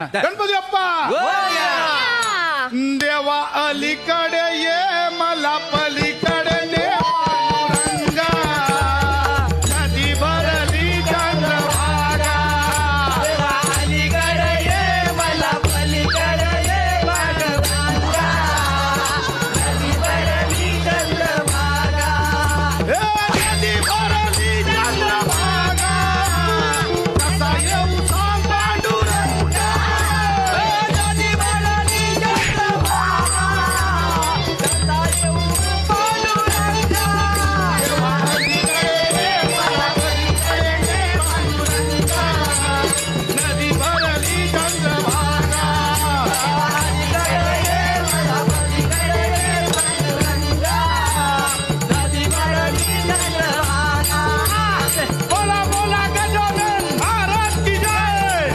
गणपती बाप्पा देवा अलीकडे ये मला पलीकडे ने पांडुरंगा नदी भरली चंद्रभागा देवा अलीकडे ये मला पलीकडे ये पांडुरंगा नदी भरली चंद्रभागा नदी भरली चंद्रभागा कसा येऊ सांग पांडुरंगा नदी भरली चंद्रभागा कसा येऊ पांडुरंगा देवा अलीकडे ये मला पलीकडे ने पांडुरंगा नदी भरली चंद्रभागा अलीकडे ये मला पलीकडे ये पांडुरंगा नदी भरली चंद्रभागा बोला बोला गजानन महाराज की जय